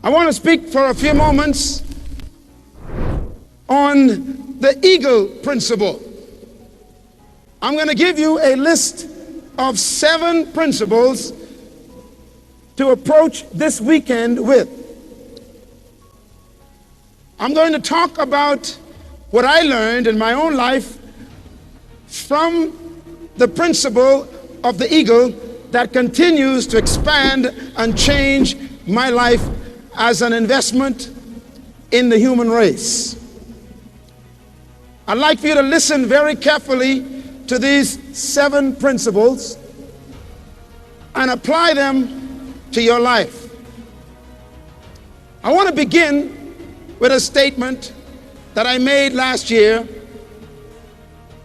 I want to speak for a few moments on the eagle principle. I'm going to give you a list of 7 principles to approach this weekend with. I'm going to talk about what I learned in my own life from the principle of the eagle that continues to expand and change my life as an investment in the human race. I'd like for you to listen very carefully to these 7 principles and apply them to your life. I want to begin with a statement that I made last year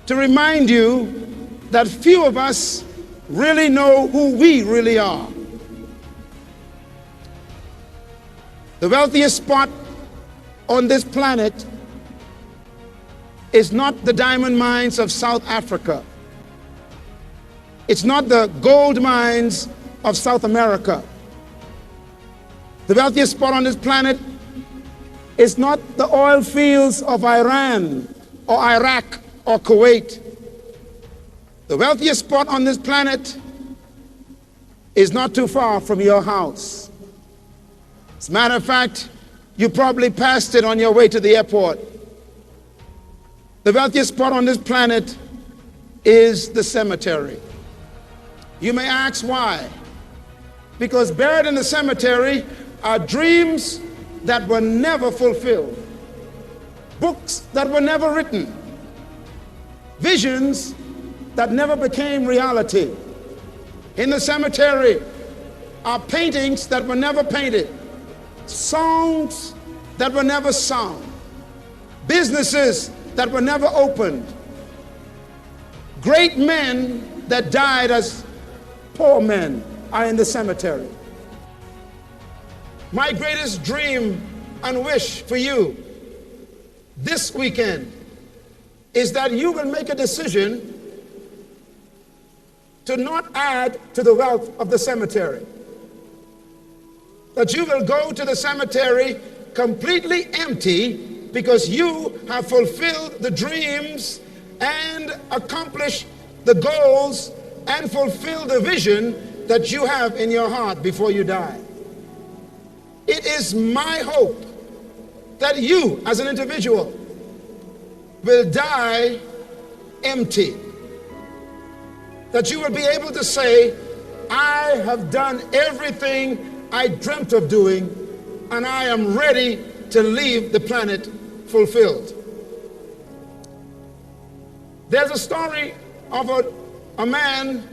to remind you that few of us really know who we really are. The wealthiest spot on this planet is not the diamond mines of South Africa. It's not the gold mines of South America. The wealthiest spot on this planet is not the oil fields of Iran or Iraq or Kuwait. The wealthiest spot on this planet is not too far from your house. As a matter of fact, you probably passed it on your way to the airport. The wealthiest spot on this planet is the cemetery. You may ask why. Because buried in the cemetery are dreams that were never fulfilled, books that were never written, visions that never became reality. In the cemetery are paintings that were never painted, songs that were never sung, businesses that were never opened, great men that died as poor men are in the cemetery. My greatest dream and wish for you this weekend is that you will make a decision to not add to the wealth of the cemetery. That you will go to the cemetery completely empty because you have fulfilled the dreams and accomplished the goals and fulfilled the vision that you have in your heart before you die. It is my hope that you as an individual will die empty. That you will be able to say, I have done everything I dreamt of doing, and I am ready to leave the planet fulfilled. There's a story of a man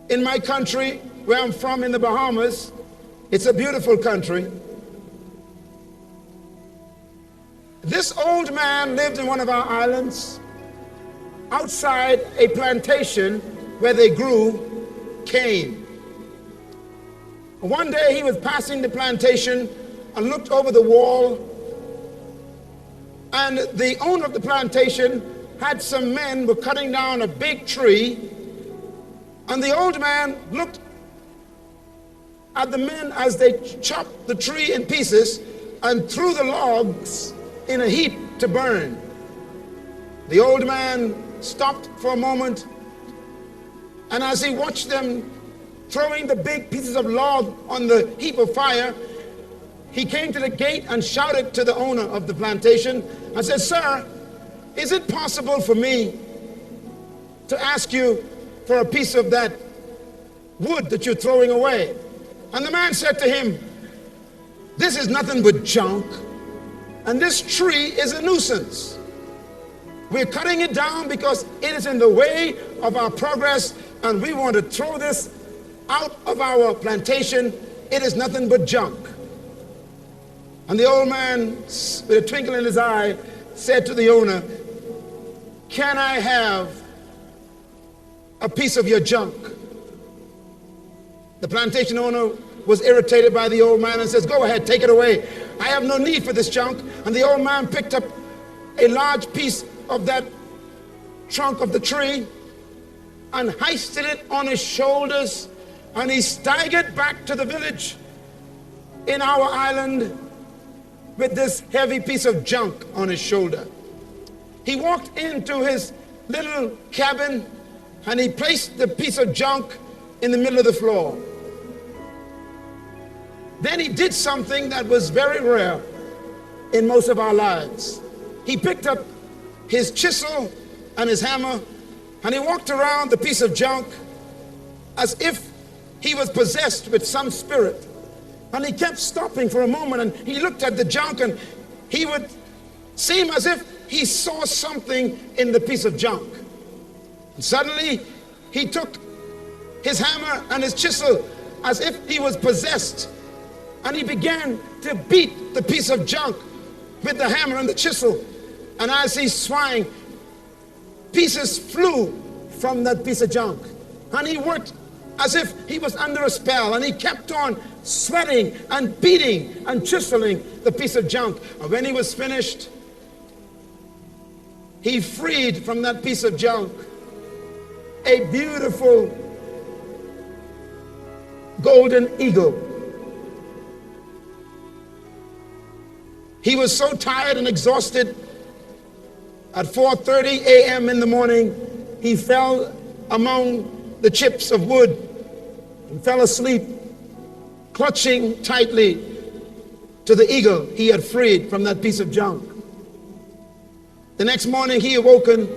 in my country, where I'm from in the Bahamas. It's a beautiful country. This old man lived in one of our islands outside a plantation where they grew cane. One day he was passing the plantation and looked over the wall, and the owner of the plantation had some men were cutting down a big tree, and the old man looked at the men as they chopped the tree in pieces and threw the logs in a heap to burn. The old man stopped for a moment, and as he watched them throwing the big pieces of log on the heap of fire, he came to the gate and shouted to the owner of the plantation and said, "Sir, is it possible for me to ask you for a piece of that wood that you're throwing away?" And the man said to him, "This is nothing but junk, and this tree is a nuisance. We're cutting it down because it is in the way of our progress, and we want to throw this out of our plantation. It is nothing but junk." And the old man, with a twinkle in his eye, said to the owner, "Can I have a piece of your junk?" The plantation owner was irritated by the old man and says, "Go ahead, take it away. I have no need for this junk." And the old man picked up a large piece of that trunk of the tree and hoisted it on his shoulders, and he staggered back to the village. in our island with this heavy piece of junk on his shoulder. He walked into his little cabin and he placed the piece of junk in the middle of the floor. Then he did something that was very rare in most of our lives. He picked up his chisel and his hammer and he walked around the piece of junk as if he was possessed with some spirit. And he kept stopping for a moment and he looked at the junk and he would seem as if he saw something in the piece of junk. And suddenly he took his hammer and his chisel as if he was possessed, and he began to beat the piece of junk with the hammer and the chisel. And as he swung, pieces flew from that piece of junk. And he worked as if he was under a spell, and he kept on sweating and beating and chiseling the piece of junk. And when he was finished, he freed from that piece of junk a beautiful golden eagle. He was so tired and exhausted. At 4:30 a.m. in the morning, he fell among the chips of wood and fell asleep, clutching tightly to the eagle he had freed from that piece of junk. The next morning he awoken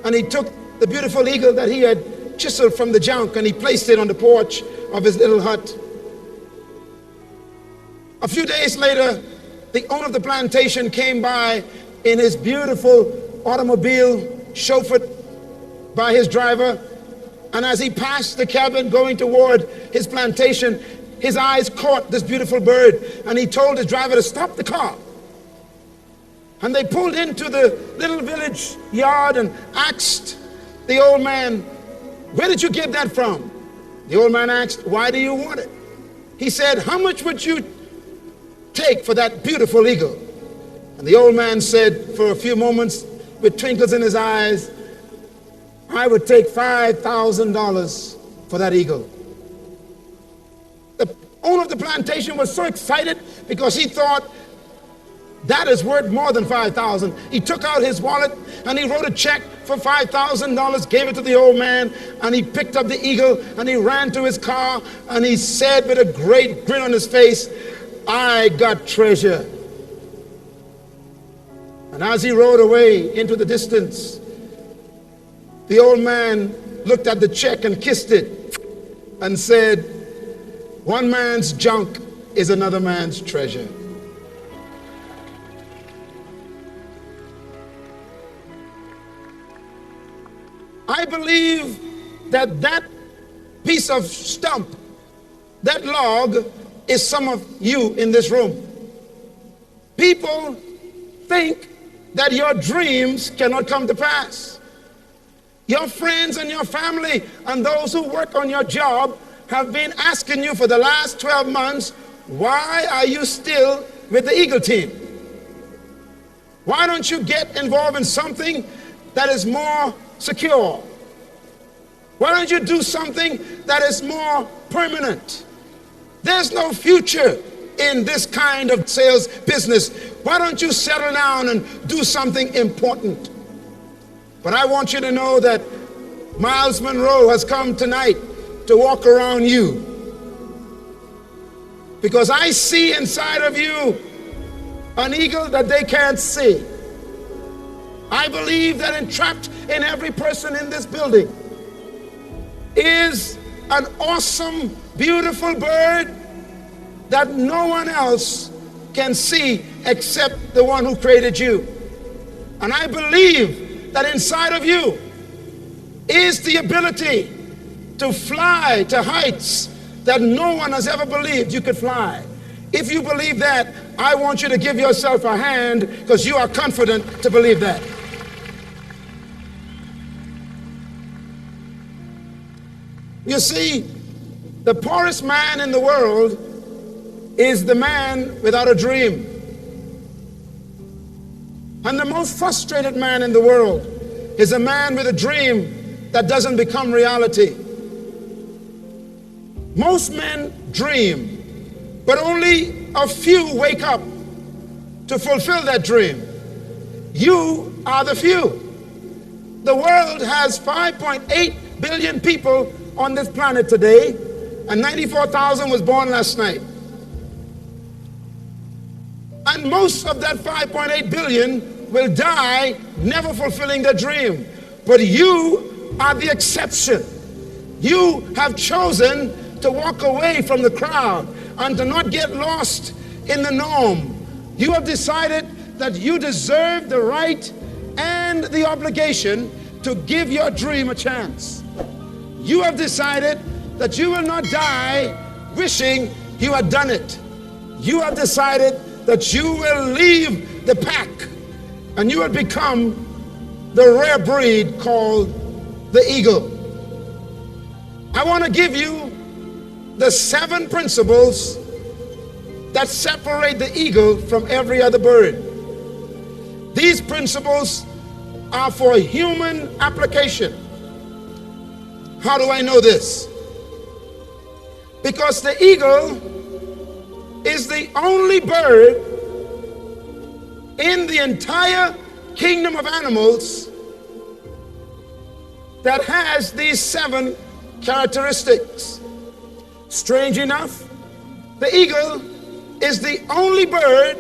and he took the beautiful eagle that he had chiseled from the junk and he placed it on the porch of his little hut. A few days later, the owner of the plantation came by in his beautiful automobile, chauffeured by his driver. And as he passed the cabin going toward his plantation, his eyes caught this beautiful bird, and he told his driver to stop the car. And they pulled into the little village yard and asked the old man, "Where did you get that from?" The old man asked, "Why do you want it?" He said, "How much would you take for that beautiful eagle?" And the old man said, for a few moments, with twinkles in his eyes, "I would take $5,000 for that eagle." The owner of the plantation was so excited because he thought that is worth more than $5,000. He took out his wallet and he wrote a check for $5,000, gave it to the old man, and he picked up the eagle and he ran to his car and he said with a great grin on his face, "I got treasure." And as he rode away into the distance, the old man looked at the check and kissed it and said, "One man's junk is another man's treasure." I believe that that piece of stump, that log, is some of you in this room. People think that your dreams cannot come to pass. Your friends and your family and those who work on your job have been asking you for the last 12 months, why are you still with the Eagle team? Why don't you get involved in something that is more secure? Why don't you do something that is more permanent? There's no future in this kind of sales business. Why don't you settle down and do something important? But I want you to know that Myles Munroe has come tonight to walk around you, because I see inside of you an eagle that they can't see. I believe that entrapped in every person in this building is an awesome, beautiful bird that no one else can see except the one who created you. And I believe that inside of you is the ability to fly to heights that no one has ever believed you could fly. If you believe that, I want you to give yourself a hand, because you are confident to believe that. You see, the poorest man in the world is the man without a dream. And the most frustrated man in the world is a man with a dream that doesn't become reality. Most men dream, but only a few wake up to fulfill that dream. You are the few. The world has 5.8 billion people on this planet today, and 94,000 was born last night. And most of that 5.8 billion will die never fulfilling their dream. But you are the exception. You have chosen to walk away from the crowd and to not get lost in the norm. You have decided that you deserve the right and the obligation to give your dream a chance. You have decided that you will not die wishing you had done it. You have decided that you will leave the pack and you will become the rare breed called the eagle. I want to give you the 7 principles that separate the eagle from every other bird. These principles are for human application. How do I know this? Because the eagle is the only bird in the entire kingdom of animals that has these 7 characteristics. Strange enough, the eagle is the only bird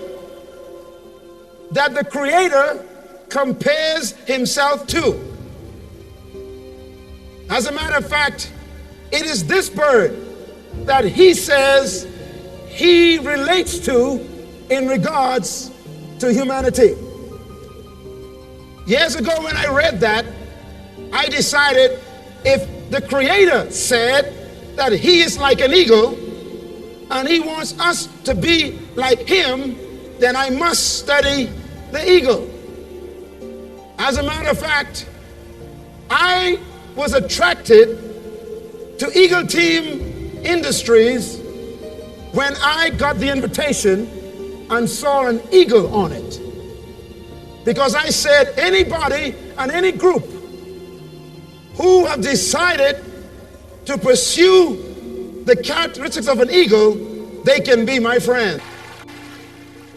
that the Creator compares himself to. As a matter of fact, it is this bird that he says he relates to in regards to humanity. Years ago when I read that, I decided if the Creator said that he is like an eagle and he wants us to be like him, then I must study the eagle. As a matter of fact, I was attracted to Eagle Team Industries when I got the invitation and saw an eagle on it. Because I said anybody and any group who have decided to pursue the characteristics of an eagle, they can be my friend.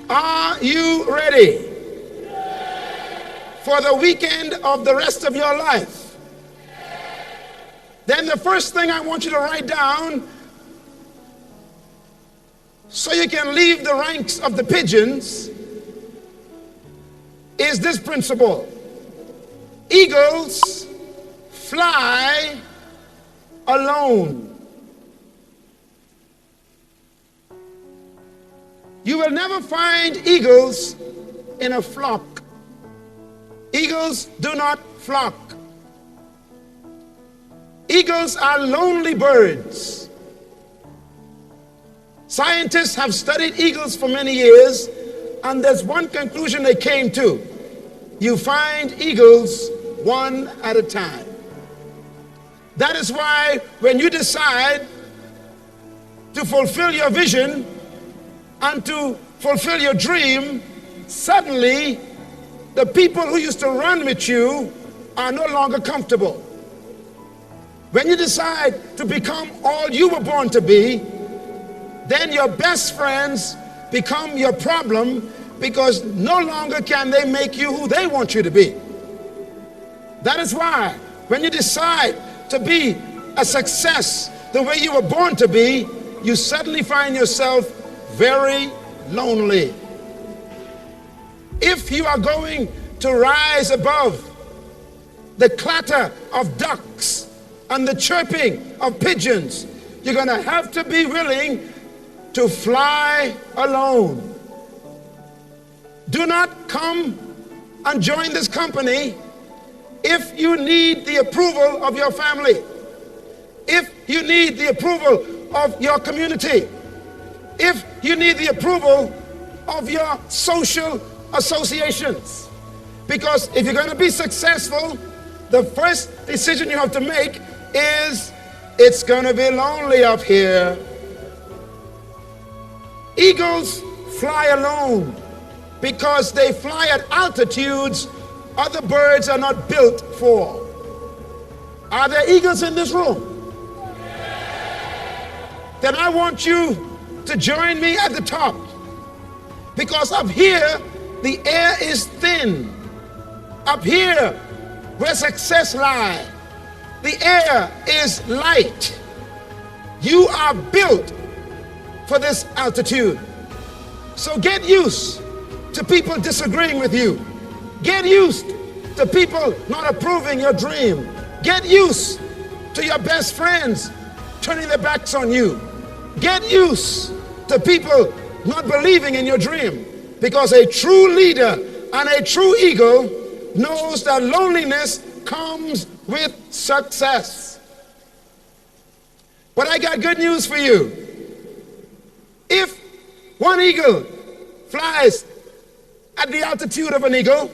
Are you ready for the weekend of the rest of your life? Then the first thing I want you to write down, so you can leave the ranks of the pigeons, is this principle. Eagles fly alone. You will never find eagles in a flock. Eagles do not flock. Eagles are lonely birds. Scientists have studied eagles for many years, and there's one conclusion they came to. You find eagles one at a time. That is why when you decide to fulfill your vision and to fulfill your dream, suddenly the people who used to run with you are no longer comfortable. When you decide to become all you were born to be, then your best friends become your problem, because no longer can they make you who they want you to be. That is why when you decide to be a success the way you were born to be, you suddenly find yourself very lonely. If you are going to rise above the clatter of ducks and the chirping of pigeons, you're going to have to be willing to fly alone. Do not come and join this company if you need the approval of your family, if you need the approval of your community, if you need the approval of your social associations. Because if you're going to be successful, the first decision you have to make is it's going to be lonely up here. Eagles fly alone because they fly at altitudes other birds are not built for. Are there eagles in this room? Then I want you to join me at the top, because up here the air is thin. Up here where success lies, the air is light. You are built for this altitude. So get used to people disagreeing with you. Get used to people not approving your dream. Get used to your best friends turning their backs on you. Get used to people not believing in your dream, because a true leader and a true eagle knows that loneliness comes with success. But I got good news for you. If one eagle flies at the altitude of an eagle,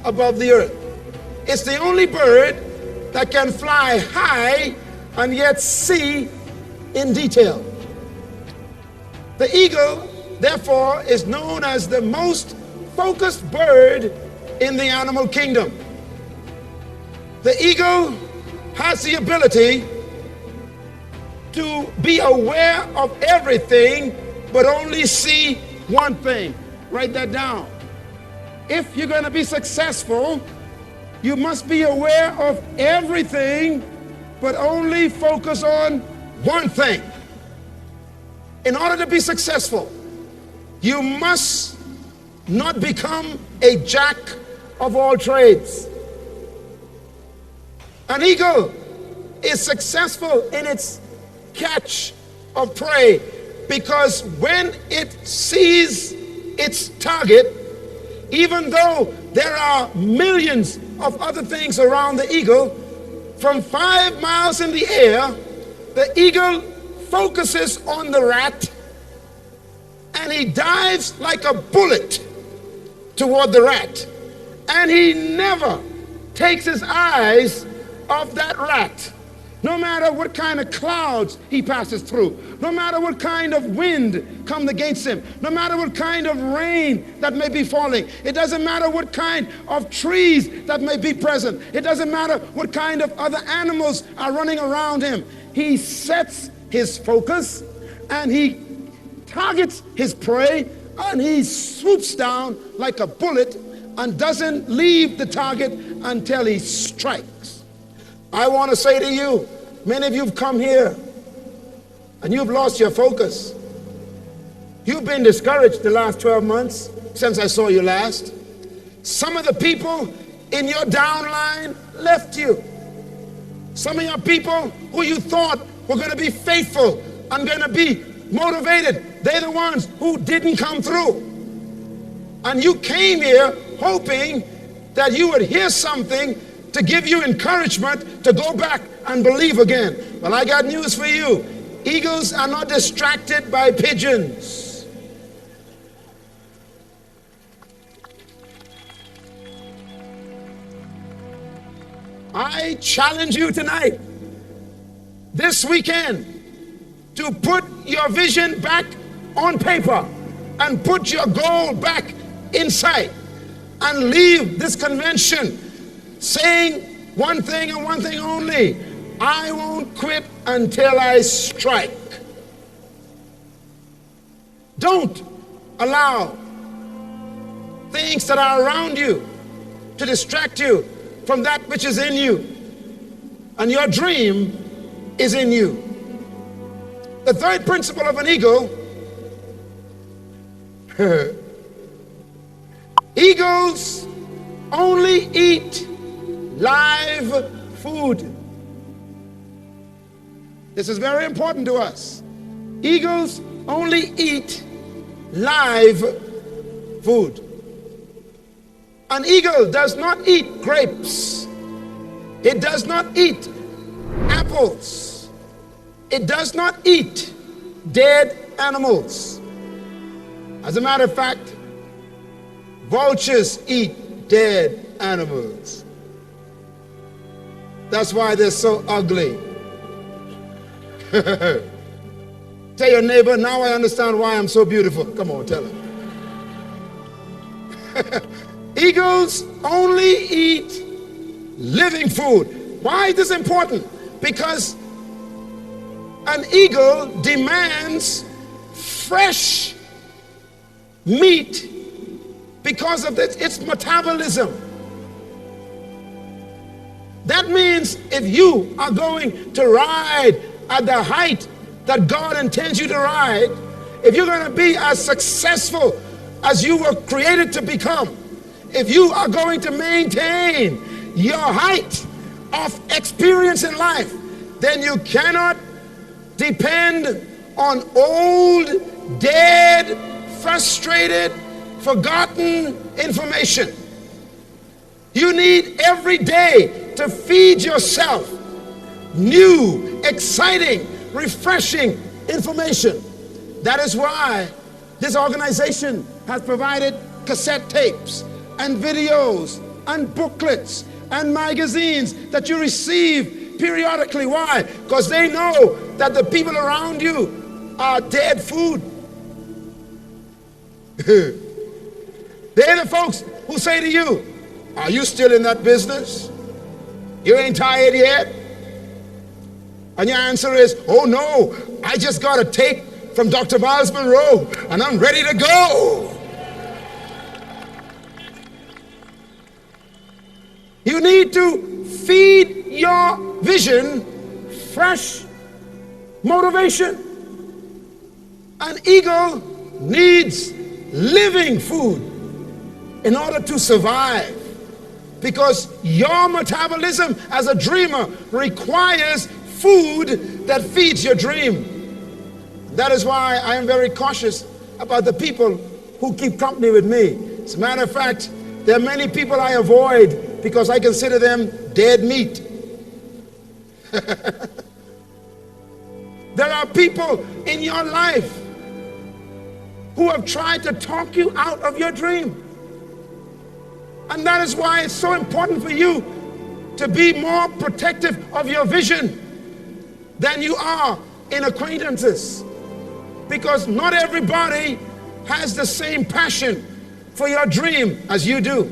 above the earth. It's the only bird that can fly high and yet see in detail. The eagle, therefore, is known as the most focused bird in the animal kingdom. The eagle has the ability to be aware of everything, but only see one thing. Write that down. If you're going to be successful, you must be aware of everything, but only focus on one thing. In order to be successful, you must not become a jack of all trades. An eagle is successful in its catch of prey because when it sees its target, even though there are millions of other things around the eagle, from 5 miles in the air, the eagle focuses on the rat and he dives like a bullet toward the rat. And he never takes his eyes off that rat. No matter what kind of clouds he passes through, no matter what kind of wind comes against him, no matter what kind of rain that may be falling, it doesn't matter what kind of trees that may be present, it doesn't matter what kind of other animals are running around him. He sets his focus and he targets his prey and he swoops down like a bullet and doesn't leave the target until he strikes. I want to say to you, many of you have come here and you've lost your focus. You've been discouraged the last 12 months since I saw you last. Some of the people in your downline left you. Some of your people who you thought were going to be faithful and going to be motivated, they're the ones who didn't come through. And you came here hoping that you would hear something to give you encouragement to go back and believe again. Well, I got news for you. Eagles are not distracted by pigeons. I challenge you tonight, this weekend, to put your vision back on paper and put your goal back in sight and leave this convention saying one thing and one thing only: I won't quit until I strike. Don't allow things that are around you to distract you from that which is in you, and your dream is in you. The third principle of an eagle: eagles only eat live food. This is very important to us. Eagles only eat live food. An eagle does not eat grapes. It does not eat apples. It does not eat dead animals. As a matter of fact, vultures eat dead animals. That's why they're so ugly. Tell your neighbor, now I understand why I'm so beautiful. Come on, tell him. Eagles only eat living food. Why is this important? Because an eagle demands fresh meat because of its metabolism. That means if you are going to ride at the height that God intends you to ride, if you're going to be as successful as you were created to become, if you are going to maintain your height of experience in life, then you cannot depend on old, dead, frustrated, forgotten information. You need every day to feed yourself new, exciting, refreshing information. That is why this organization has provided cassette tapes and videos and booklets and magazines that you receive periodically. Why? Because they know that the people around you are dead food. They're the folks who say to you, are you still in that business? You ain't tired yet? And your answer is, oh no, I just got a tape from Dr. Myles Munroe and I'm ready to go. You need to feed your vision fresh motivation. An eagle needs living food in order to survive, because your metabolism as a dreamer requires food that feeds your dream. That is why I am very cautious about the people who keep company with me. As a matter of fact, there are many people I avoid because I consider them dead meat. There are people in your life who have tried to talk you out of your dream. And that is why it's so important for you to be more protective of your vision than you are in acquaintances. Because not everybody has the same passion for your dream as you do.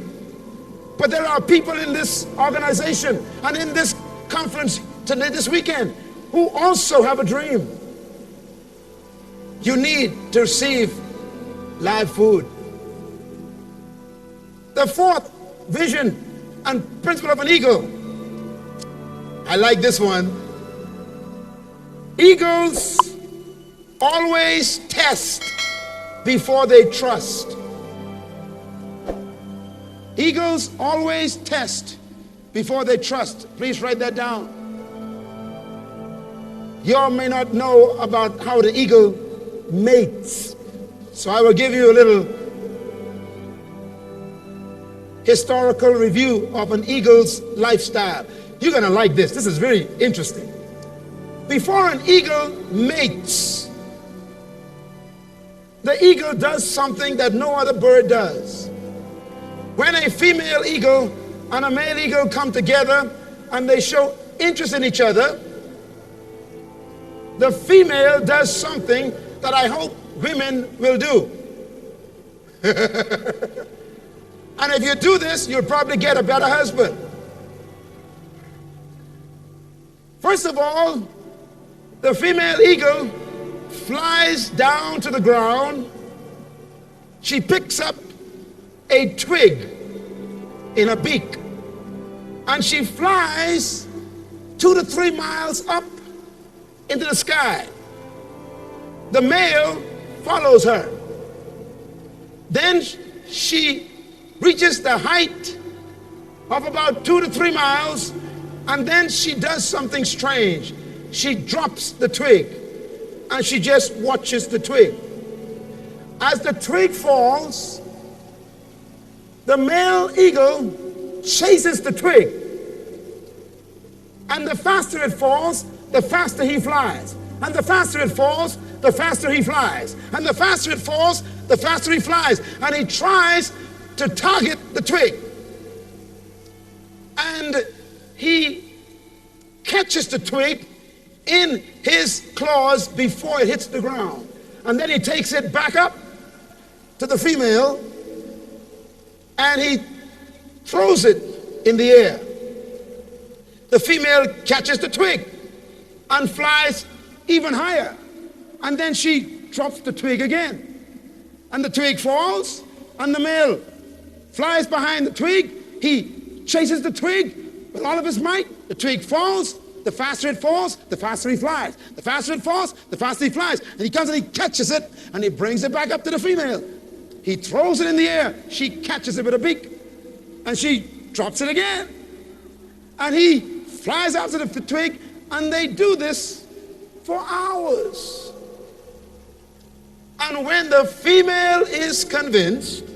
But there are people in this organization and in this conference today, this weekend, who also have a dream. You need to receive live food. The fourth vision and principle of an eagle, I like this one. Eagles always test before they trust. Eagles always test before they trust. Please write that down. You all may not know about how the eagle mates, so I will give you a little historical review of an eagle's lifestyle. You're going to like this. This is very interesting. Before an eagle mates, the eagle does something that no other bird does. When a female eagle and a male eagle come together and they show interest in each other, the female does something that I hope women will do. And if you do this, you'll probably get a better husband. First of all, the female eagle flies down to the ground. She picks up a twig in a beak, and she flies 2 to 3 miles up into the sky. The male follows her. Then she reaches the height of about 2 to 3 miles, and then she does something strange. She drops the twig and she just watches the twig. As the twig falls, the male eagle chases the twig, and the faster it falls, the faster he flies. And the faster it falls, the faster he flies. And the faster it falls, the faster he flies. And he tries to target the twig. And he catches the twig in his claws before it hits the ground. And then he takes it back up to the female and he throws it in the air. The female catches the twig and flies even higher. And then she drops the twig again. And the twig falls, and the male flies behind the twig. He chases the twig with all of his might. The twig falls. The faster it falls, the faster he flies. The faster it falls, the faster he flies. And he comes and he catches it, and he brings it back up to the female. He throws it in the air. She catches it with a beak, and she drops it again. And he flies out to the twig, and they do this for hours. And when the female is convinced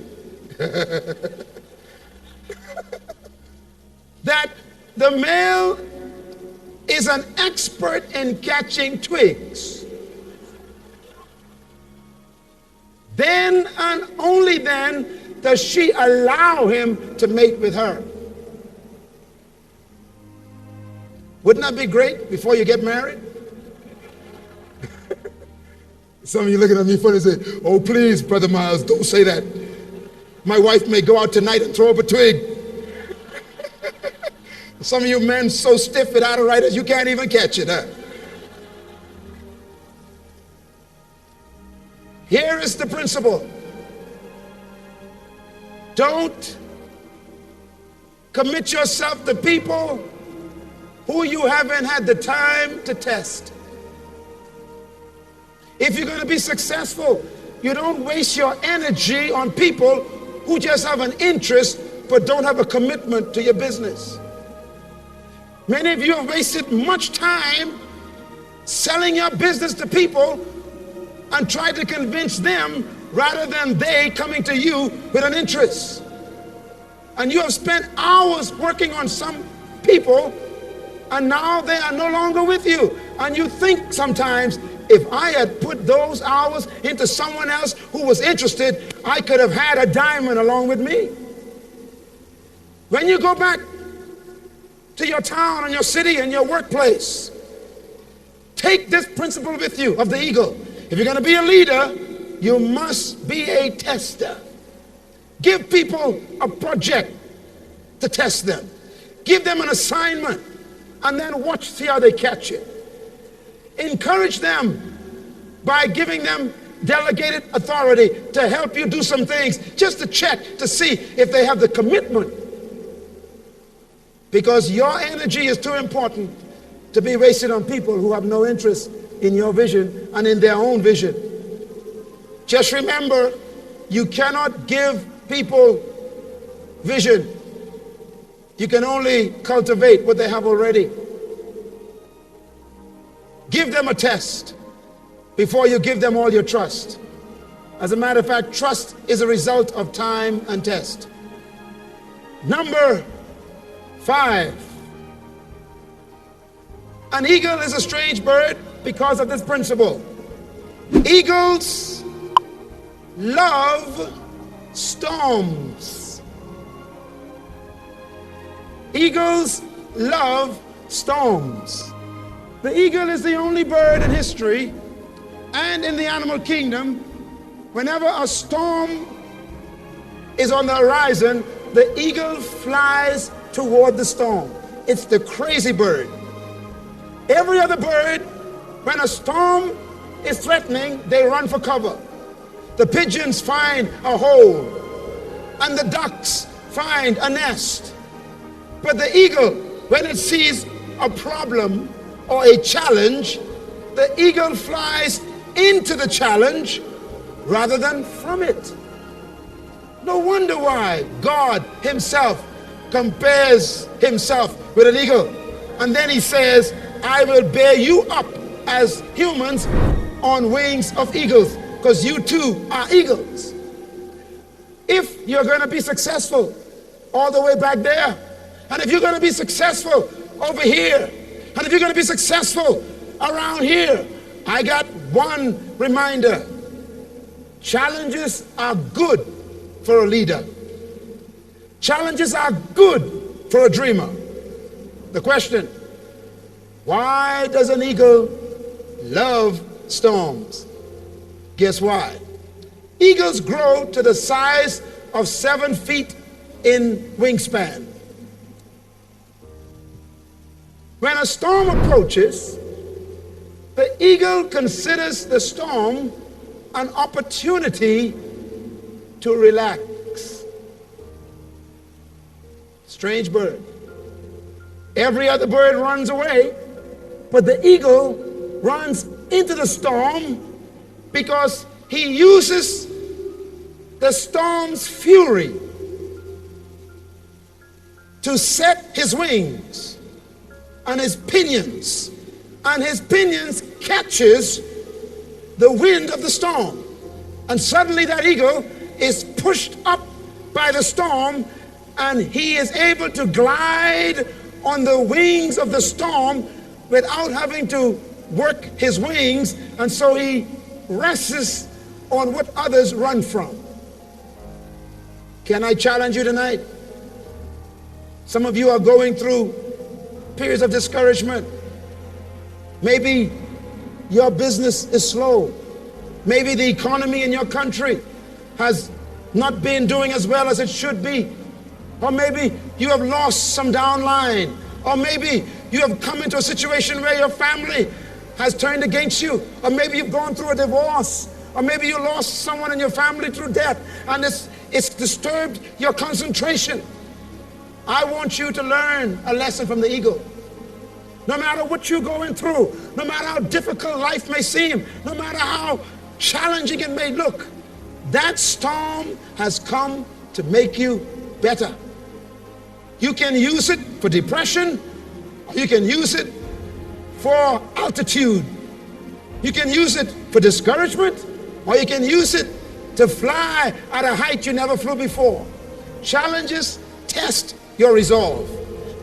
that the male is an expert in catching twigs, then and only then does she allow him to mate with her. Wouldn't that be great before you get married? Some of you looking at me funny and say, "Oh, please, Brother Myles, don't say that. My wife may go out tonight and throw up a twig." Some of you men so stiff without a writer, you can't even catch it, huh? Here is the principle. Don't commit yourself to people who you haven't had the time to test. If you're going to be successful, you don't waste your energy on people who just have an interest but don't have a commitment to your business. Many of you have wasted much time selling your business to people and tried to convince them rather than they coming to you with an interest. And you have spent hours working on some people and now they are no longer with you. And you think sometimes, if I had put those hours into someone else who was interested, I could have had a diamond along with me. When you go back to your town and your city and your workplace, take this principle with you of the eagle. If you're going to be a leader, you must be a tester. Give people a project to test them. Give them an assignment and then watch, see how they catch it. Encourage them by giving them delegated authority to help you do some things, just to check to see if they have the commitment. Because your energy is too important to be wasted on people who have no interest in your vision and in their own vision. Just remember, you cannot give people vision. You can only cultivate what they have already. Give them a test before you give them all your trust. As a matter of fact, trust is a result of time and test. Number 5. An eagle is a strange bird because of this principle. Eagles love storms. Eagles love storms. The eagle is the only bird in history and in the animal kingdom, whenever a storm is on the horizon, the eagle flies toward the storm. It's the crazy bird. Every other bird, when a storm is threatening, they run for cover. The pigeons find a hole, and the ducks find a nest. But the eagle, when it sees a problem or a challenge, the eagle flies into the challenge rather than from it. No wonder why God himself compares himself with an eagle. And then he says, I will bear you up as humans on wings of eagles, because you too are eagles. If you're going to be successful all the way back there, and if you're going to be successful over here, and if you're going to be successful around here, I got one reminder. Challenges are good for a leader. Challenges are good for a dreamer. The question, why does an eagle love storms? Guess why? Eagles grow to the size of 7 feet in wingspan. When a storm approaches, the eagle considers the storm an opportunity to relax. Strange bird. Every other bird runs away, but the eagle runs into the storm because he uses the storm's fury to set his wings and his pinions, and his pinions catches the wind of the storm, and suddenly that eagle is pushed up by the storm, and he is able to glide on the wings of the storm without having to work his wings, and so he rests on what others run from. Can I challenge you tonight? Some of you are going through periods of discouragement. Maybe your business is slow. Maybe the economy in your country has not been doing as well as it should be. Or maybe you have lost some downline. Or maybe you have come into a situation where your family has turned against you. Or maybe you've gone through a divorce. Or maybe you lost someone in your family through death, and it's disturbed your concentration. I want you to learn a lesson from the eagle. No matter what you're going through, no matter how difficult life may seem, no matter how challenging it may look, that storm has come to make you better. You can use it for depression, or you can use it for altitude. You can use it for discouragement, or you can use it to fly at a height you never flew before. Challenges test your resolve.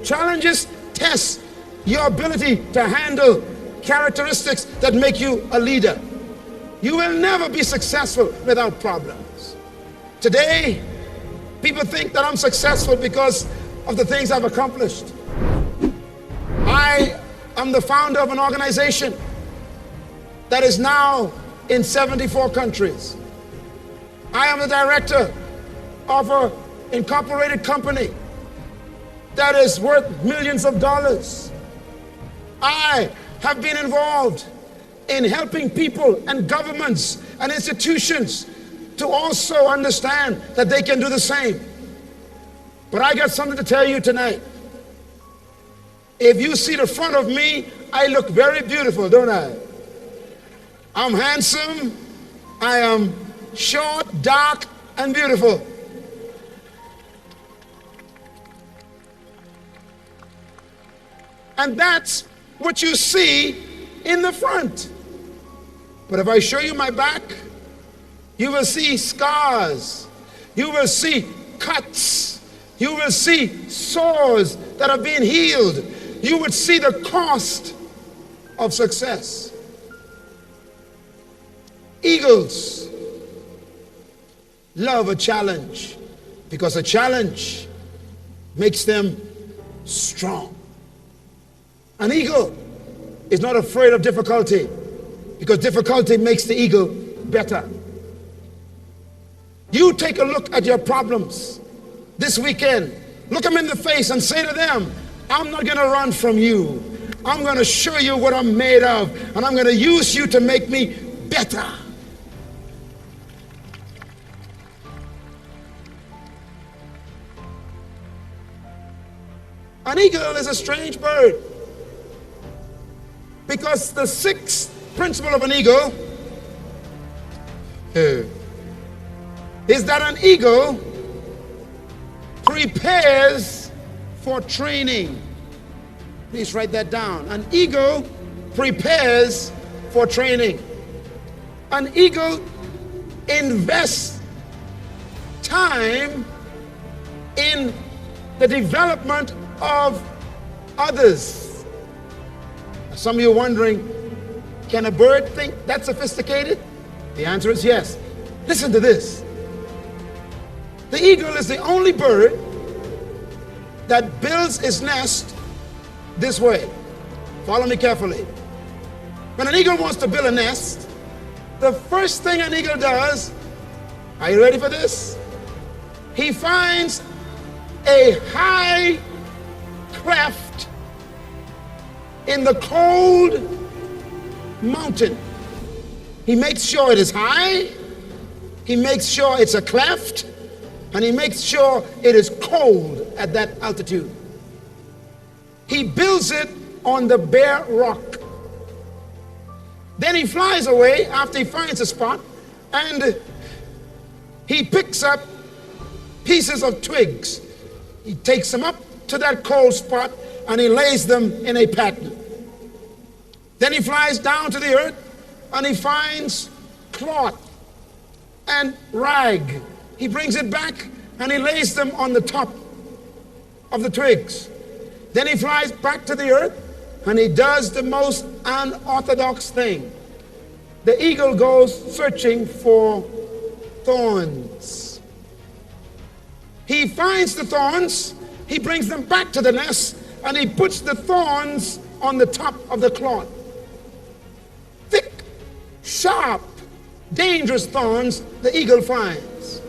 Challenges test your ability to handle characteristics that make you a leader. You will never be successful without problems. Today, people think that I'm successful because of the things I've accomplished. I am the founder of an organization that is now in 74 countries. I am the director of an incorporated company that is worth millions of dollars. I have been involved in helping people and governments and institutions to also understand that they can do the same. But I got something to tell you tonight. If you see the front of me, I look very beautiful, don't I? I'm handsome, I am short, dark, and beautiful. And that's what you see in the front. But if I show you my back, you will see scars. You will see cuts. You will see sores that are being healed. You would see the cost of success. Eagles love a challenge because a challenge makes them strong. An eagle is not afraid of difficulty because difficulty makes the eagle better. You take a look at your problems this weekend. Look them in the face and say to them, I'm not going to run from you. I'm going to show you what I'm made of, and I'm going to use you to make me better. An eagle is a strange bird because the sixth principle of an eagle is that an eagle prepares for training. Please write that down. An eagle prepares for training. An eagle invests time in the development of others. Some of you are wondering, can a bird think that sophisticated? The answer is yes. Listen to this. The eagle is the only bird that builds its nest this way. Follow me carefully. When an eagle wants to build a nest, the first thing an eagle does, are you ready for this? He finds a high cleft in the cold mountain. He makes sure it is high, he makes sure it's a cleft, and he makes sure it is cold at that altitude. He builds it on the bare rock. Then he flies away after he finds a spot, and he picks up pieces of twigs. He takes them up to that cold spot and he lays them in a pattern. Then he flies down to the earth and he finds cloth and rag. He brings it back and he lays them on the top of the twigs. Then he flies back to the earth and he does the most unorthodox thing. The eagle goes searching for thorns. He finds the thorns, he brings them back to the nest, and he puts the thorns on the top of the cloth. Thick, sharp, dangerous thorns the eagle finds.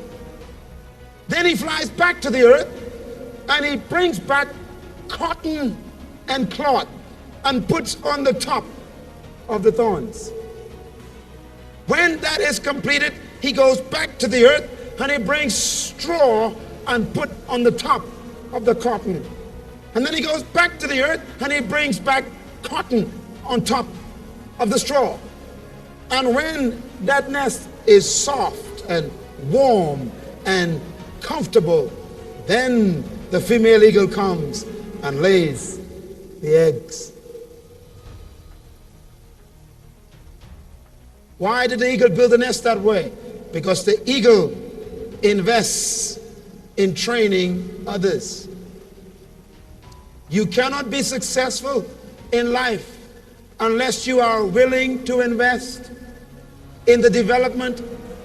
Then he flies back to the earth and he brings back cotton and cloth and puts on the top of the thorns. When that is completed, he goes back to the earth and he brings straw and put on the top of the cotton. And then he goes back to the earth and he brings back cotton on top of the straw. And when that nest is soft and warm and comfortable, then the female eagle comes and lays the eggs. Why did the eagle build the nest that way? Because the eagle invests in training others. You cannot be successful in life unless you are willing to invest in the development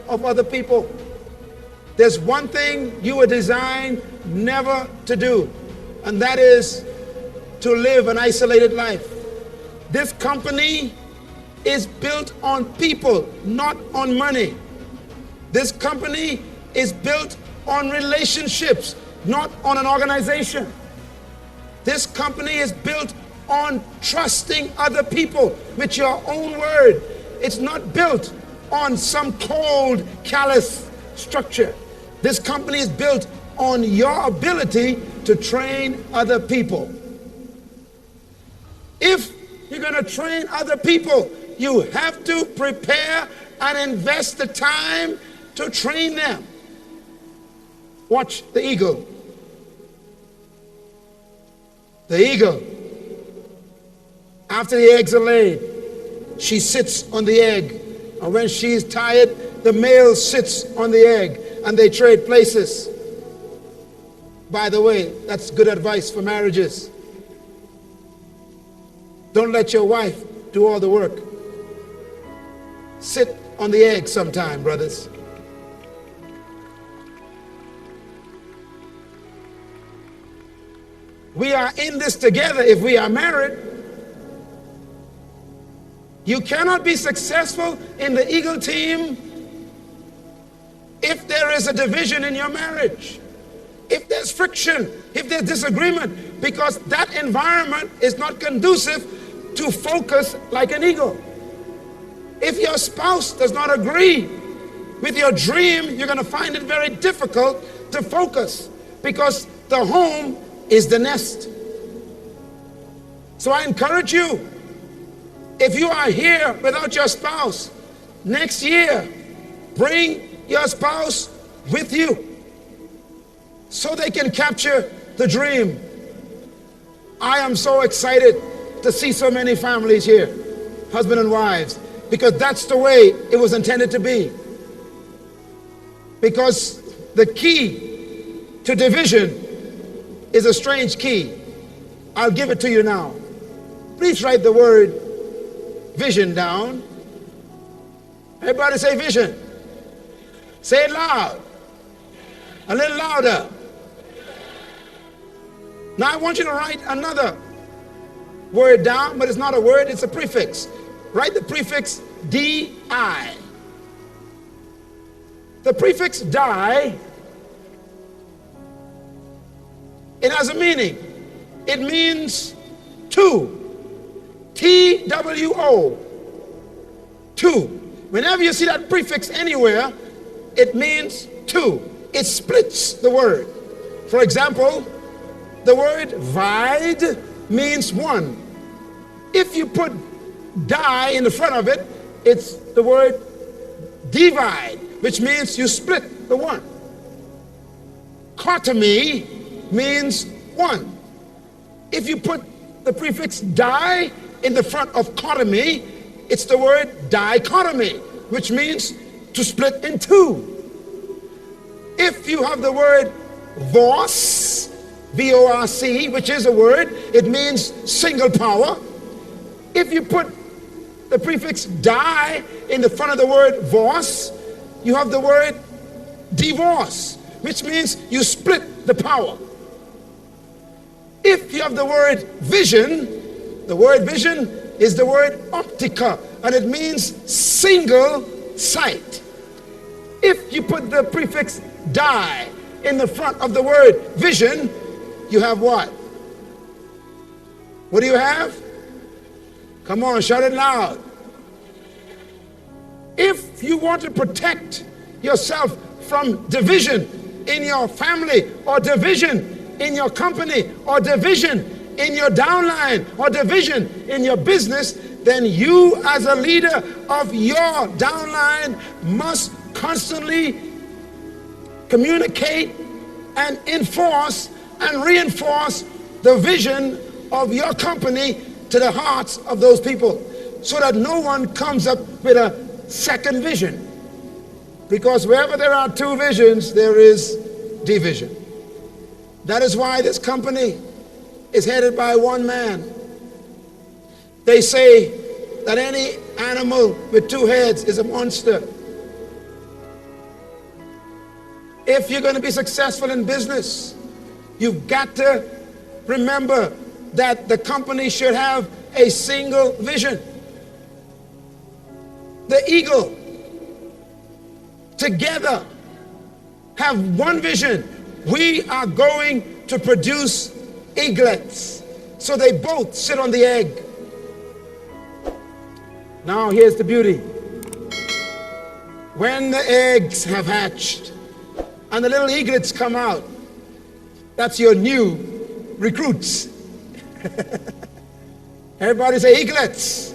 of other people. There's one thing you were designed never to do, and that is to live an isolated life. This company is built on people, not on money. This company is built on relationships, not on an organization. This company is built on trusting other people with your own word. It's not built on some cold, callous structure. This company is built on your ability to train other people. If you're going to train other people, you have to prepare and invest the time to train them. Watch the eagle. The eagle, after the eggs are laid, she sits on the egg. And when she's tired, the male sits on the egg and they trade places. By the way, that's good advice for marriages. Don't let your wife do all the work. Sit on the egg sometime, brothers. We are in this together if we are married. You cannot be successful in the Eagle team if there is a division in your marriage, if there's friction, if there's disagreement, because that environment is not conducive to focus like an eagle. If your spouse does not agree with your dream, you're going to find it very difficult to focus, because the home is the nest. So I encourage you, if you are here without your spouse, next year, bring your spouse with you so they can capture the dream. I am so excited to see so many families here, husband and wives, because that's the way it was intended to be. Because the key to division is a strange key. I'll give it to you now. Please write the word vision down. Everybody say vision. Say it loud. A little louder. Now I want you to write another word down, but it's not a word, it's a prefix. Write the prefix D-I. The prefix die, it has a meaning. It means two. T-W-O. Two. Whenever you see that prefix anywhere, it means two. It splits the word. For example, the word vide means one. If you put die in the front of it, it's the word divide, which means you split the one. Cotomy means one. If you put the prefix die in the front of cotomy, it's the word dichotomy, which means to split in two. If you have the word VORC, V-O-R-C, which is a word, it means single power. If you put the prefix die in the front of the word VORC, you have the word divorce, which means you split the power. If you have the word vision, the word vision is the word optica, and it means single sight. If you put the prefix die in the front of the word vision, you have what? What do you have? Come on, shout it loud. If you want to protect yourself from division in your family or division in your company or division in your downline or division in your business, then you as a leader of your downline must constantly communicate and enforce and reinforce the vision of your company to the hearts of those people, so that no one comes up with a second vision. Because wherever there are two visions, there is division. That is why this company is headed by one man. They say that any animal with two heads is a monster. If you're going to be successful in business, you've got to remember that the company should have a single vision. The eagle together have one vision. We are going to produce eaglets. So they both sit on the egg. Now here's the beauty. When the eggs have hatched and the little eaglets come out, that's your new recruits. Everybody say eaglets.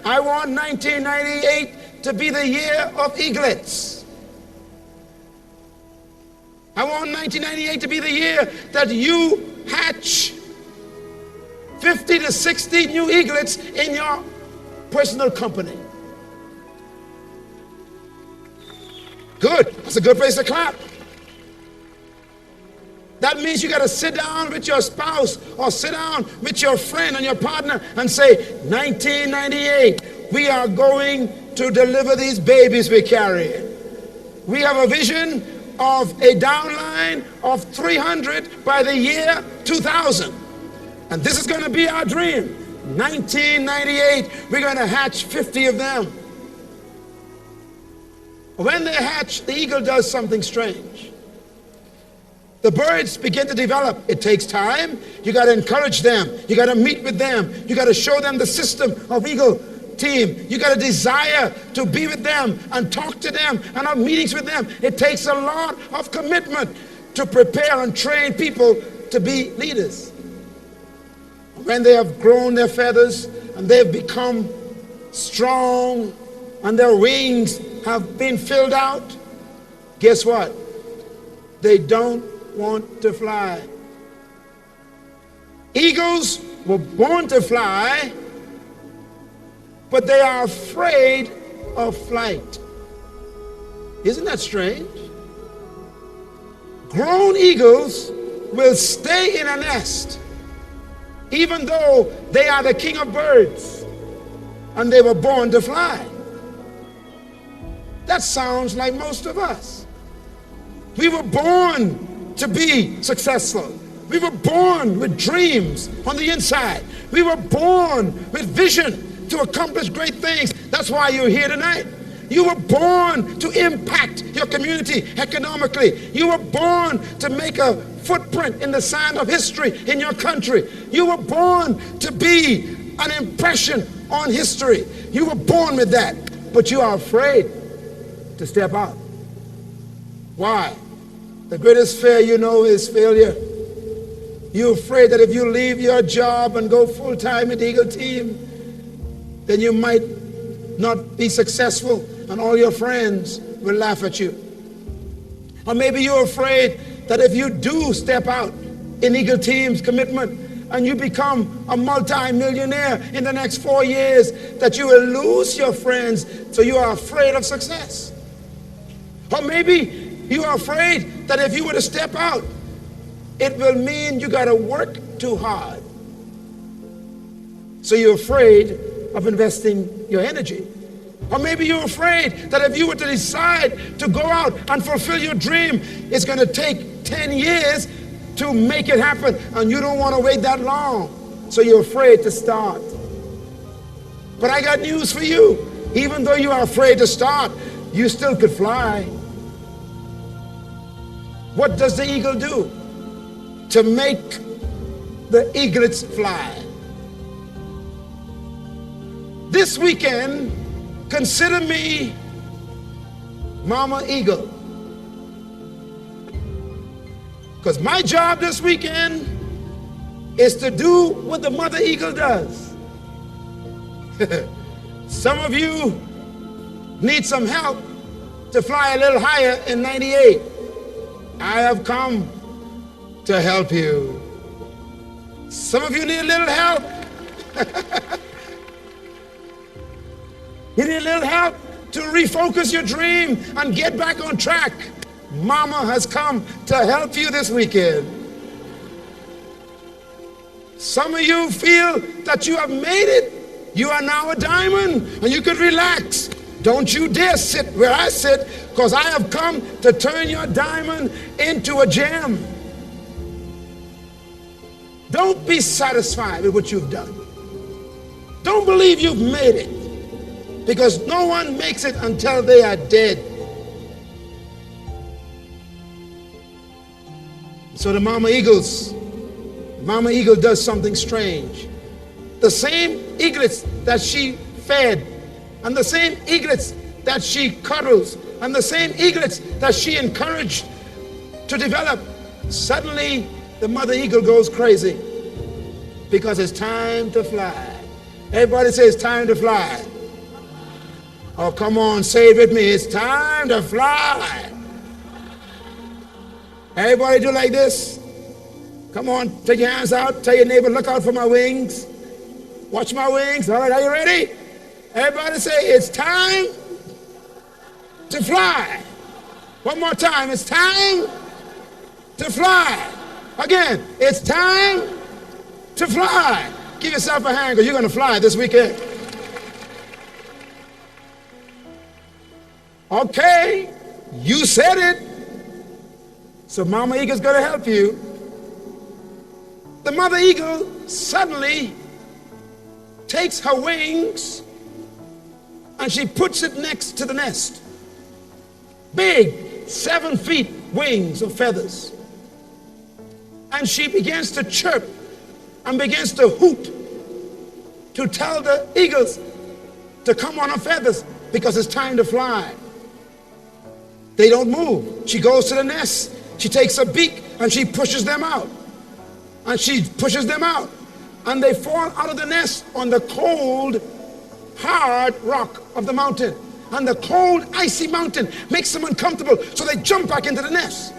I want 1998 to be the year of eaglets. I want 1998 to be the year that you hatch 50 to 60 new eaglets in your personal company. Good. That's a good place to clap. That means you got to sit down with your spouse or sit down with your friend and your partner and say, 1998, we are going to deliver these babies we carry. We have a vision of a downline of 300 by the year 2000. And this is going to be our dream. 1998, we're going to hatch 50 of them. When they hatch, the eagle does something strange. The birds begin to develop. It takes time. You got to encourage them. You got to meet with them. You got to show them the system of eagle team. You got a desire to be with them and talk to them and have meetings with them. It takes a lot of commitment to prepare and train people to be leaders. When they have grown their feathers and they've become strong and their wings have been filled out, guess what? They don't want to fly. Eagles were born to fly, but they are afraid of flight. Isn't that strange? Grown eagles will stay in a nest even though they are the king of birds and they were born to fly. That sounds like most of us. We were born to be successful. We were born with dreams on the inside. We were born with vision to accomplish great things. That's why you're here tonight. You were born to impact your community economically. You were born to make a footprint in the sand of history in your country. You were born to be an impression on history. You were born with that, but you are afraid to step out. Why? The greatest fear you know is failure. You're afraid that if you leave your job and go full-time with the Eagle team, then you might not be successful and all your friends will laugh at you. Or maybe you're afraid that if you do step out in Eagle team's commitment and you become a multi-millionaire in the next 4 years, that you will lose your friends, so you are afraid of success. Or maybe you are afraid that if you were to step out, it will mean you got to work too hard. So you're afraid of investing your energy. Or maybe you're afraid that if you were to decide to go out and fulfill your dream, it's going to take 10 years to make it happen, and you don't want to wait that long. So you're afraid to start. But I got news for you. Even though you are afraid to start, you still could fly. What does the eagle do to make the eaglets fly? This weekend, consider me Mama Eagle. Because my job this weekend is to do what the mother eagle does. Some of you need some help to fly a little higher in 98. I have come to help you. Some of you need a little help. You need a little help to refocus your dream and get back on track. Mama has come to help you this weekend. Some of you feel that you have made it. You are now a diamond and you could relax. Don't you dare sit where I sit, because I have come to turn your diamond into a gem. Don't be satisfied with what you've done. Don't believe you've made it, because no one makes it until they are dead. So the mama eagle does something strange. The same eaglets that she fed, and the same eaglets that she cuddles, and the same eaglets that she encouraged to develop, suddenly the mother eagle goes crazy because it's time to fly. Everybody say it's time to fly. Oh, come on, say it with me. It's time to fly. Everybody do like this. Come on, take your hands out. Tell your neighbor, look out for my wings. Watch my wings. All right, are you ready? Everybody say, it's time to fly. One more time. It's time to fly. Again, it's time to fly. Give yourself a hand, because you're going to fly this weekend. Okay, you said it. So Mama Eagle's going to help you. The mother eagle suddenly takes her wings and she puts it next to the nest. Big, 7 feet wings of feathers. And she begins to chirp and begins to hoot to tell the eagles to come on her feathers, because it's time to fly. They don't move. She goes to the nest. She takes a beak and she pushes them out. And she pushes them out. And they fall out of the nest on the cold, hard rock of the mountain. And the cold, icy mountain makes them uncomfortable, so they jump back into the nest.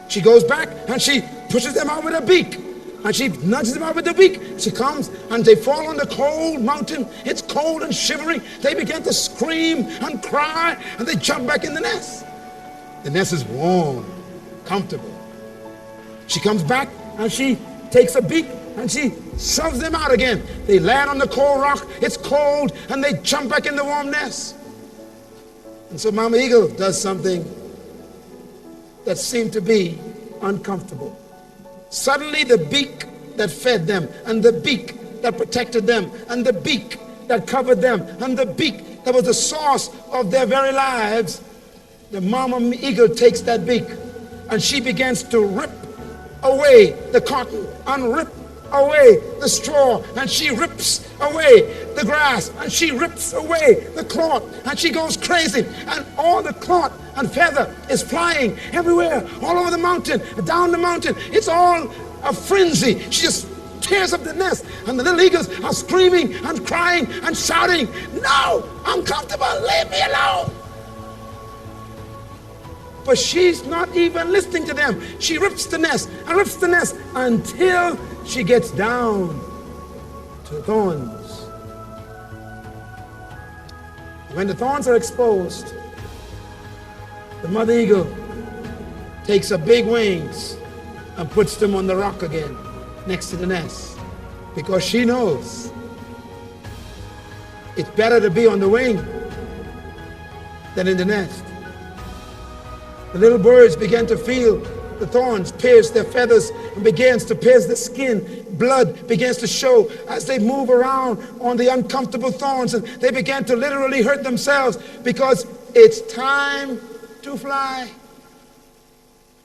She goes back and she pushes them out with her beak. And she nudges them out with the beak. She comes and they fall on the cold mountain. It's cold and shivering. They begin to scream and cry, and they jump back in the nest. The nest is warm, comfortable. She comes back and she takes a beak and she shoves them out again. They land on the cold rock. It's cold, and they jump back in the warm nest. And so Mama Eagle does something that seemed to be uncomfortable. Suddenly the beak that fed them, and the beak that protected them, and the beak that covered them, and the beak that was the source of their very lives, the Mama Eagle takes that beak and she begins to rip away the cotton and rip away the straw, and she rips away the grass, and she rips away the cloth, and she goes crazy, and all the cloth and feather is flying everywhere, all over the mountain, down the mountain. It's all a frenzy. She just tears up the nest, and the little eagles are screaming and crying and shouting, "No, I'm comfortable, leave me alone." But she's not even listening to them. She rips the nest and rips the nest until she gets down to the thorns. When the thorns are exposed, the mother eagle takes her big wings and puts them on the rock again next to the nest, because she knows it's better to be on the wing than in the nest. The little birds began to feel the thorns pierce their feathers and begins to pierce the skin. Blood begins to show as they move around on the uncomfortable thorns, and they began to literally hurt themselves, because it's time to fly.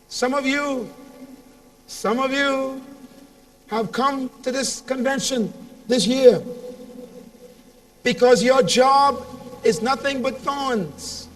Some of you have come to this convention this year because your job is nothing but thorns.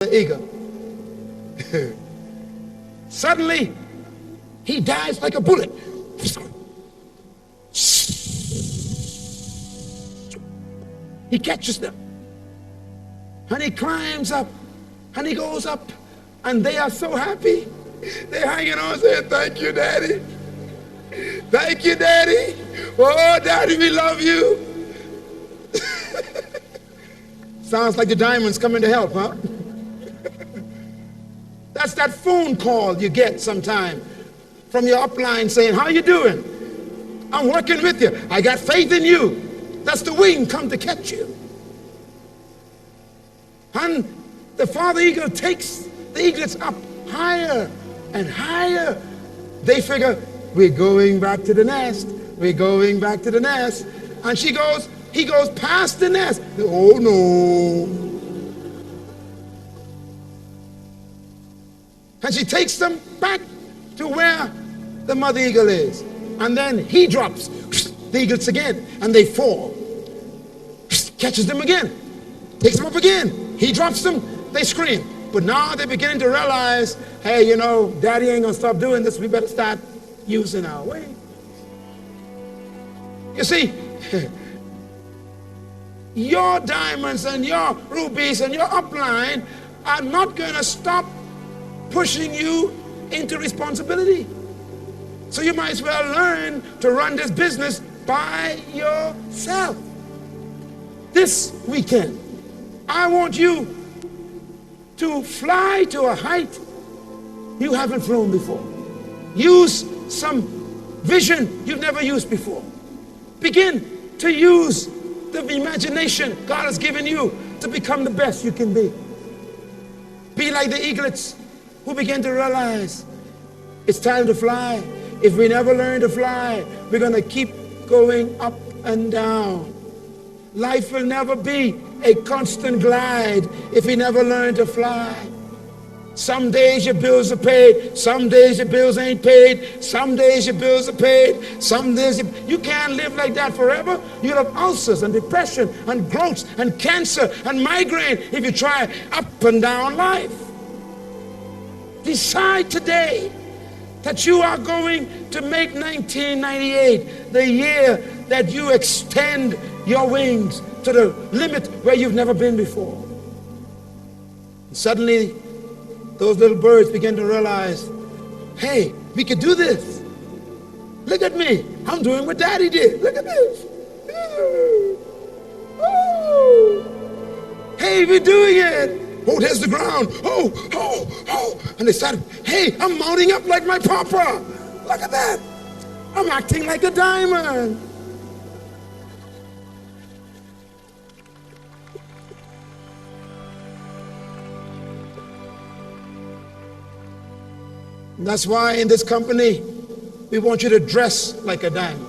the eagle. Suddenly, he dives like a bullet. He catches them. And he climbs up. And he goes up. And they are so happy. They're hanging on saying, thank you, Daddy. Thank you, Daddy. Oh, Daddy, we love you. Sounds like the diamonds coming to help, huh? That's that phone call you get sometime from your upline saying, how you doing? I'm working with you. I got faith in you. That's the wing come to catch you. And the father eagle takes the eaglets up higher and higher. They figure, we're going back to the nest. We're going back to the nest. And he goes past the nest. Oh no. And she takes them back to where the mother eagle is. And then he drops the eaglets again. And they fall. Catches them again. Takes them up again. He drops them. They scream. But now they're beginning to realize, hey, you know, Daddy ain't going to stop doing this. We better start using our wings. You see, your diamonds and your rubies and your upline are not going to stop pushing you into responsibility. So you might as well learn to run this business by yourself. This weekend, I want you to fly to a height you haven't flown before. Use some vision you've never used before. Begin to use the imagination God has given you to become the best you can be. Be like the eaglets who begin to realize it's time to fly. If we never learn to fly, we're going to keep going up and down. Life will never be a constant glide if we never learn to fly. Some days your bills are paid, some days your bills ain't paid, some days your bills are paid, some days you can't live like that forever. You'll have ulcers and depression and growths and cancer and migraine if you try up and down life. Decide today that you are going to make 1998 the year that you extend your wings to the limit where you've never been before. And suddenly, those little birds begin to realize, hey, we could do this. Look at me. I'm doing what Daddy did. Look at this. Oh. Hey, we're doing it. Oh, there's the ground. Oh. And they started, hey, I'm mounting up like my papa. Look at that. I'm acting like a diamond. And that's why in this company, we want you to dress like a diamond.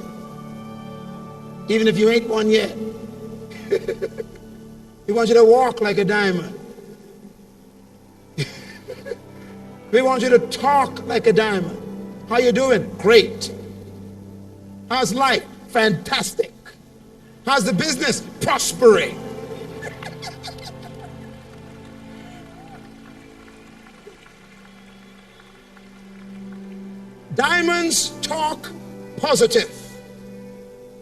Even if you ain't one yet. We want you to walk like a diamond. We want you to talk like a diamond. How you doing? Great. How's life? Fantastic. How's the business? Prospering. Diamonds talk positive.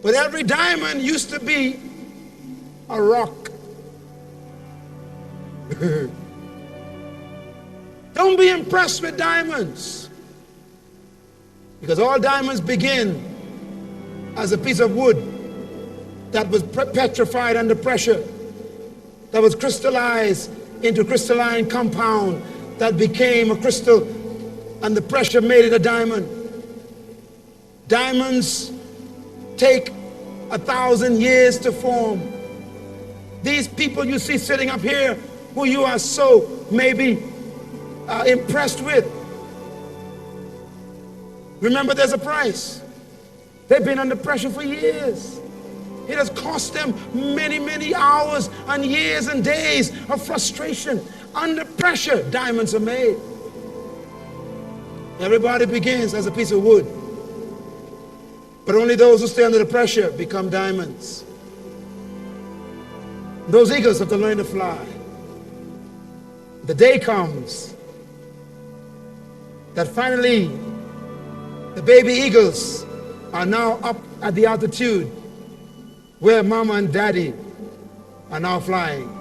But every diamond used to be a rock. Don't be impressed with diamonds. Because all diamonds begin as a piece of wood that was petrified under pressure, that was crystallized into crystalline compound, that became a crystal, and the pressure made it a diamond. Diamonds take 1,000 years to form. These people you see sitting up here, who you are so maybe impressed with, remember there's a price. They've been under pressure for years. It has cost them many, many hours and years and days of frustration. Under pressure, diamonds are made. Everybody begins as a piece of wood. But only those who stay under the pressure become diamonds. Those eagles have to learn to fly. The day comes that finally the baby eagles are now up at the altitude where mama and daddy are now flying.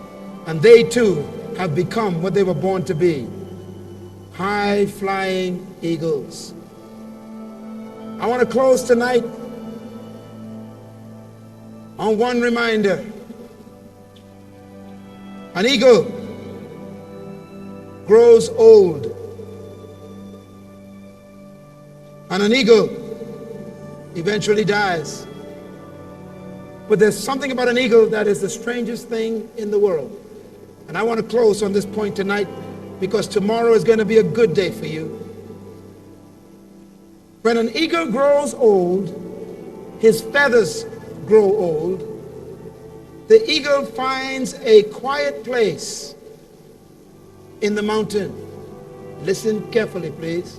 And they too have become what they were born to be, high-flying eagles. I want to close tonight on one reminder. An eagle grows old, and an eagle eventually dies. But there's something about an eagle that is the strangest thing in the world. And I want to close on this point tonight because tomorrow is going to be a good day for you. When an eagle grows old, his feathers grow old. The eagle finds a quiet place in the mountain. Listen carefully, please.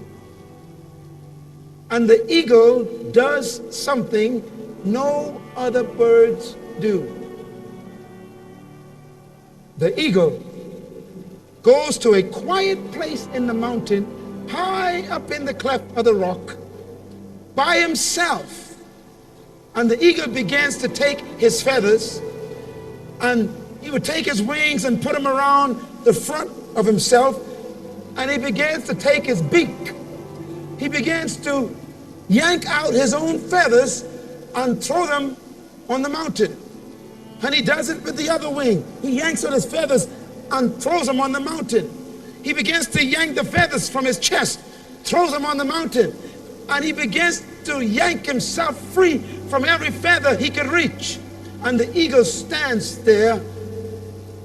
And the eagle does something no other birds do. The eagle goes to a quiet place in the mountain, high up in the cleft of the rock, by himself. And the eagle begins to take his feathers, and he would take his wings and put them around the front of himself, and he begins to take his beak. He begins to yank out his own feathers and throw them on the mountain. And he does it with the other wing. He yanks out his feathers and throws them on the mountain. He begins to yank the feathers from his chest, throws them on the mountain. And he begins to yank himself free from every feather he could reach. And the eagle stands there,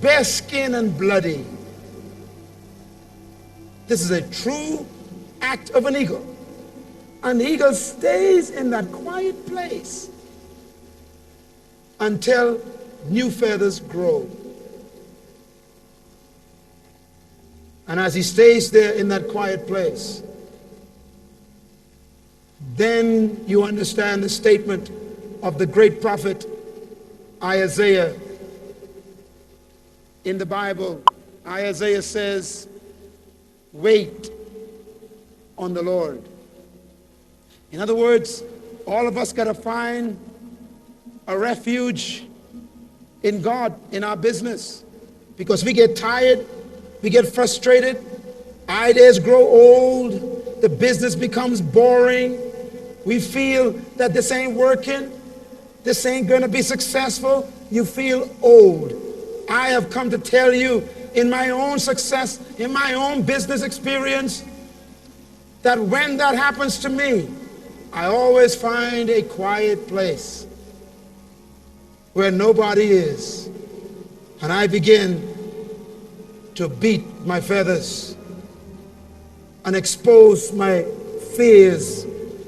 bare skin and bloody. This is a true act of an eagle. And the eagle stays in that quiet place until new feathers grow. And as he stays there in that quiet place, then you understand the statement of the great prophet Isaiah. In the Bible, Isaiah says, wait on the Lord. In other words, all of us got to find a refuge in God, in our business, because we get tired, we get frustrated, ideas grow old, the business becomes boring, we feel that this ain't working, this ain't going to be successful, you feel old. I have come to tell you, in my own success, in my own business experience, that when that happens to me, I always find a quiet place where nobody is, and I begin to beat my feathers and expose my fears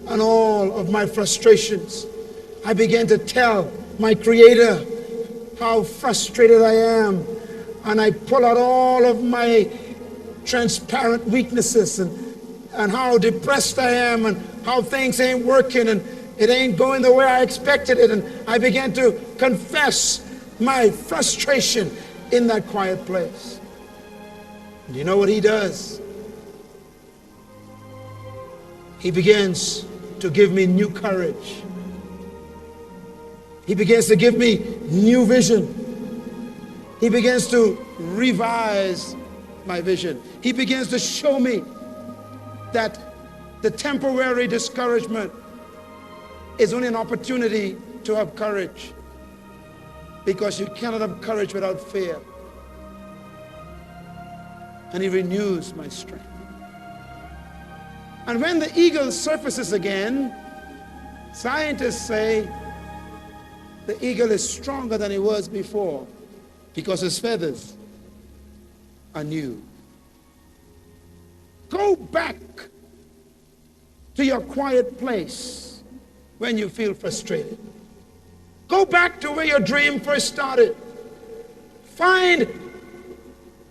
and all of my frustrations. I begin to tell my Creator how frustrated I am, and I pull out all of my transparent weaknesses and how depressed I am and how things ain't working and it ain't going the way I expected it, and I began to confess my frustration in that quiet place. And you know what he does? He begins to give me new courage. He begins to give me new vision. He begins to revise my vision. He begins to show me that the temporary discouragement is only an opportunity to have courage, because you cannot have courage without fear. And he renews my strength. And when the eagle surfaces again, scientists say the eagle is stronger than he was before because his feathers are new. Go back to your quiet place when you feel frustrated. Go back to where your dream first started. Find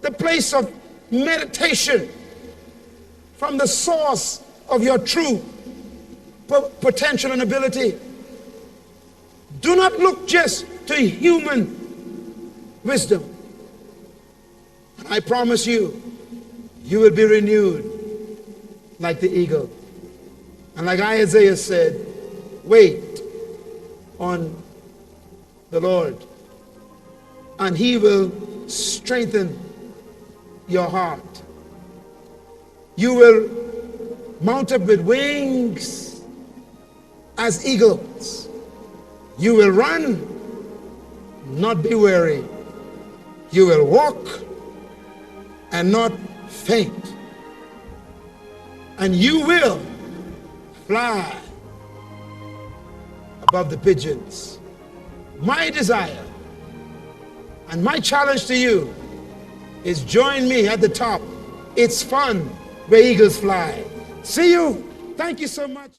the place of meditation from the source of your true potential and ability. Do not look just to human wisdom. And I promise you, You will be renewed like the eagle. And like Isaiah said, wait on the Lord, and he will strengthen your heart. You will mount up with wings as eagles. You will run, not be weary. You will walk and not faint. And you will fly above the pigeons. My desire and my challenge to you is join me at the top. It's fun where eagles fly. See you. Thank you so much.